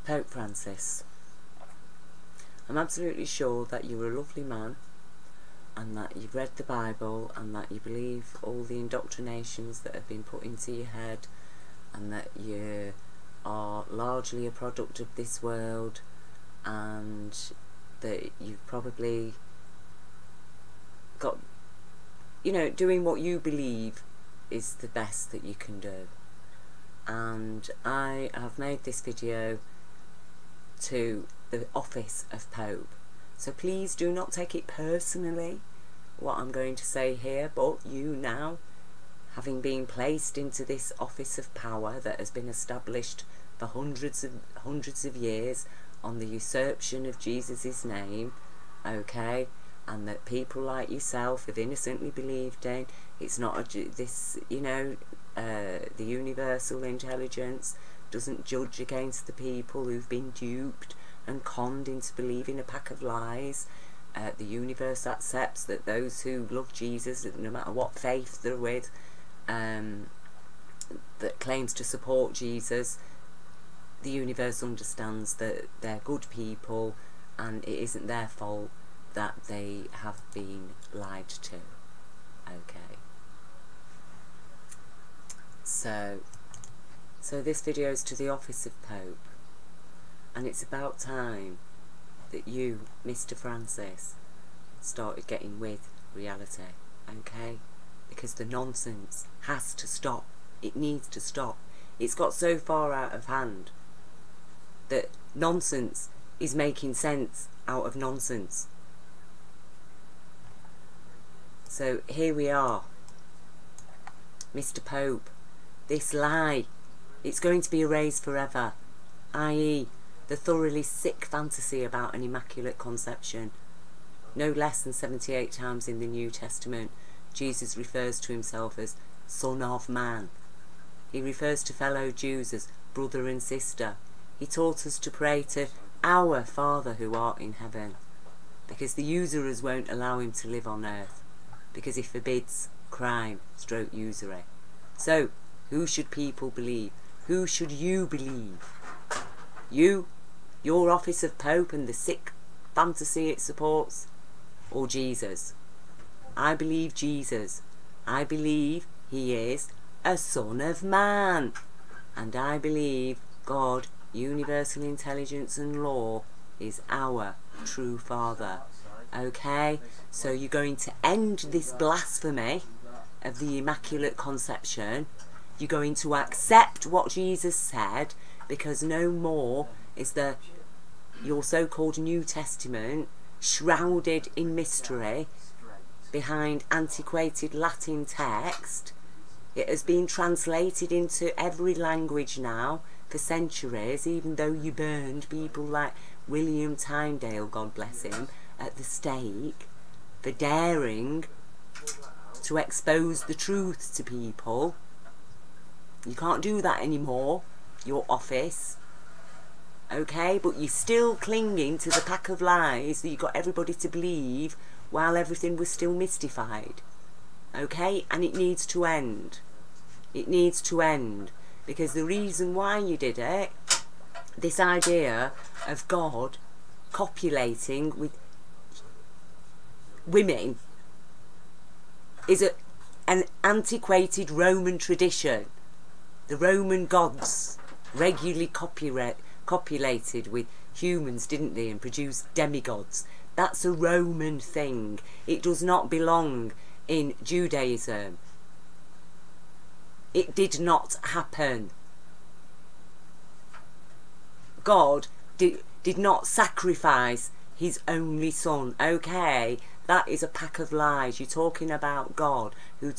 Pope Francis, I'm absolutely sure that you're a lovely man and that you've read the Bible and that you believe all the indoctrinations that have been put into your head, and that you are largely a product of this world, and that you've probably got, you know, doing what you believe is the best that you can do. And I have made this video to the office of Pope, so please do not take it personally what I'm going to say here, but you now, having been placed into this office of power that has been established for hundreds of years on the usurpation of Jesus' name, okay, and that people like yourself have innocently believed in, it's not this, you know, the universal intelligence doesn't judge against the people who've been duped and conned into believing a pack of lies. The universe accepts that those who love Jesus, no matter what faith they're with, that claims to support Jesus, the universe understands that they're good people and it isn't their fault that they have been lied to. Okay. So this video is to the office of Pope, and it's about time that you, Mr. Francis, started getting with reality, okay? Because the nonsense has to stop. It needs to stop. It's got so far out of hand that nonsense is making sense out of nonsense. So here we are, Mr. Pope. This lie, it's going to be erased forever, i.e. the thoroughly sick fantasy about an immaculate conception. No less than 78 times in the New Testament, Jesus refers to himself as Son of Man. He refers to fellow Jews as brother and sister. He taught us to pray to our Father who art in heaven, because the usurers won't allow him to live on earth, because he forbids crime / usury. So, who should people believe? Who should you believe? You, your office of Pope and the sick fantasy it supports, or Jesus? I believe Jesus. I believe he is a Son of Man. And I believe God, universal intelligence and law, is our true Father. Okay? So you're going to end this blasphemy of the Immaculate Conception. You're going to accept what Jesus said, because no more is your so-called New Testament shrouded in mystery behind antiquated Latin text. It has been translated into every language now for centuries, even though you burned people like William Tyndale, God bless him, at the stake for daring to expose the truth to people. You can't do that anymore, your office. Okay, but you're still clinging to the pack of lies that you got everybody to believe while everything was still mystified. Okay, and it needs to end. It needs to end, because the reason why you did it, this idea of God copulating with women, is an antiquated Roman tradition. The Roman gods regularly copulated with humans, didn't they, and produced demigods. That's a Roman thing. It does not belong in Judaism. It did not happen. God did not sacrifice his only son, okay? That is a pack of lies. You're talking about God who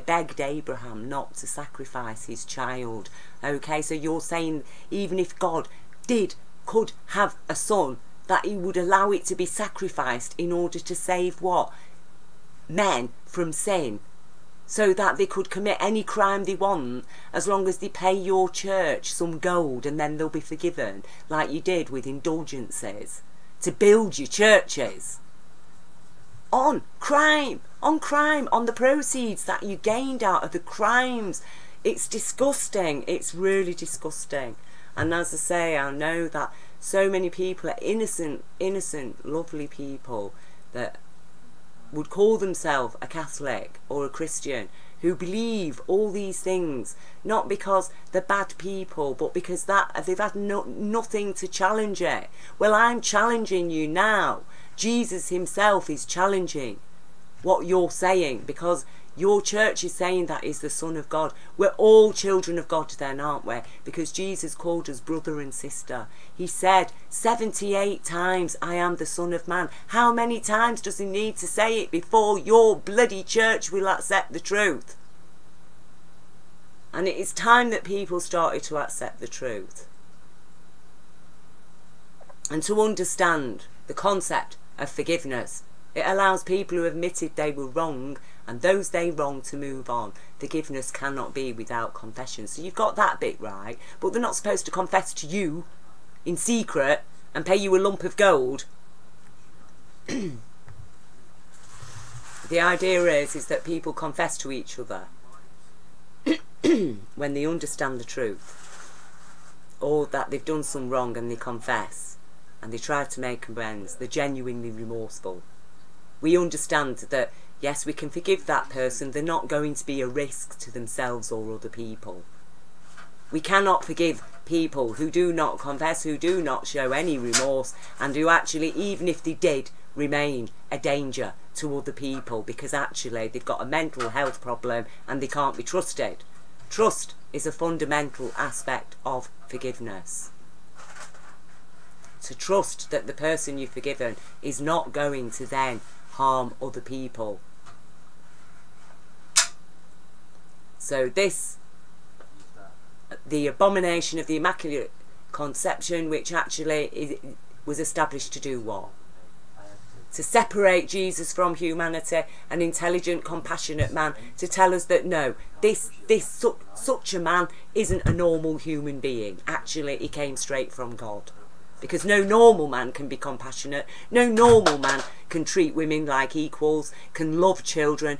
begged Abraham not to sacrifice his child. Okay, so you're saying even if God could have a son, that he would allow it to be sacrificed in order to save what? Men from sin. So that they could commit any crime they want, as long as they pay your church some gold, and then they'll be forgiven, like you did with indulgences, to build your churches. On crime, on the proceeds that you gained out of the crimes. It's disgusting. It's really disgusting. And as I say, I know that so many people are innocent, lovely people that would call themselves a Catholic or a Christian, who believe all these things, not because they're bad people, but because they've had nothing to challenge it. Well, I'm challenging you now. Jesus himself is challenging what you're saying, because your church is saying that is the Son of God. We're all children of God then, aren't we? Because Jesus called us brother and sister. He said 78 times, I am the Son of Man. How many times does he need to say it before your bloody church will accept the truth? And it is time that people started to accept the truth. And to understand the concept of forgiveness. It allows people who admitted they were wrong and those they wronged to move on. Forgiveness cannot be without confession. So you've got that bit right, but they're not supposed to confess to you in secret and pay you a lump of gold. The idea is that people confess to each other when they understand the truth, or that they've done some wrong and they confess and they try to make amends. They're genuinely remorseful. We understand that, yes, we can forgive that person. They're not going to be a risk to themselves or other people. We cannot forgive people who do not confess, who do not show any remorse, and who actually, even if they did, remain a danger to other people, because actually they've got a mental health problem and they can't be trusted. Trust is a fundamental aspect of forgiveness. To trust that the person you've forgiven is not going to then harm other people. So this, the abomination of the Immaculate Conception, which actually was established to do what? To separate Jesus from humanity, an intelligent, compassionate man, to tell us that no, such a man isn't a normal human being. Actually, he came straight from God. Because no normal man can be compassionate, no normal man can treat women like equals, can love children,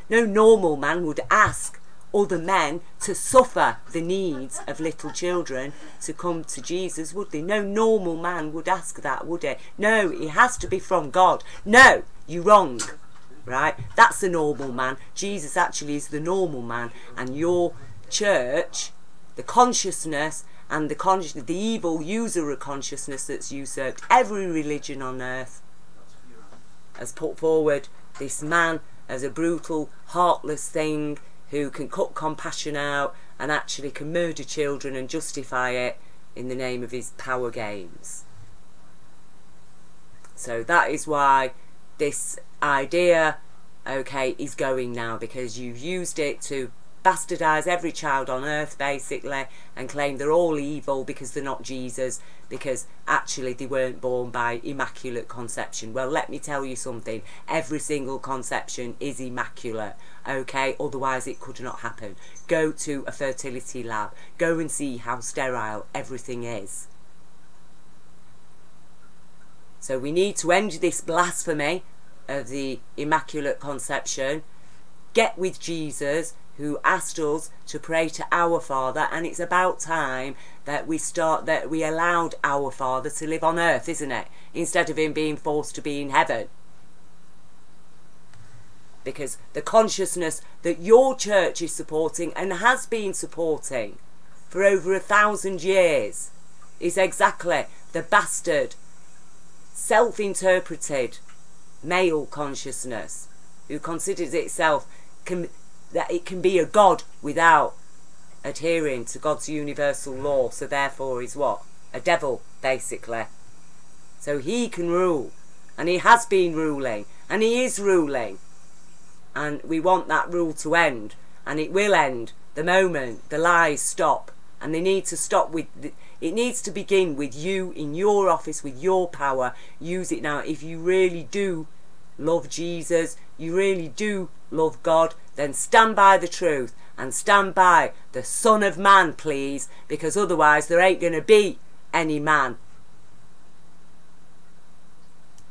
no normal man would ask other men to suffer the needs of little children to come to Jesus, would they? No normal man would ask that, would he? No, it has to be from God. No, you're wrong, right? That's the normal man. Jesus actually is the normal man, and your church, the consciousness and the evil user of consciousness that's usurped every religion on earth, has put forward this man as a brutal, heartless thing who can cut compassion out and actually can murder children and justify it in the name of his power games. So that is why this idea, okay, is going now, because you've used it to bastardise every child on earth basically and claim they're all evil because they're not Jesus, because actually they weren't born by Immaculate Conception. Well, let me tell you something, every single conception is immaculate, okay? Otherwise it could not happen. Go to a fertility lab, go and see how sterile everything is. So we need to end this blasphemy of the Immaculate Conception, get with Jesus, who asked us to pray to our Father, and it's about time that we allowed our Father to live on earth, isn't it? Instead of him being forced to be in heaven. Because the consciousness that your church is supporting and has been supporting for over 1,000 years is exactly the bastard, self-interpreted male consciousness who considers itself that it can be a god without adhering to God's universal law, so therefore is what? A devil, basically. So he can rule, and he has been ruling, and he is ruling, and we want that rule to end, and it will end the moment the lies stop, and they need to stop with, it needs to begin with you in your office, with your power. Use it now. If you really do love Jesus, you really do love God, then stand by the truth and stand by the Son of Man, please, because otherwise there ain't going to be any man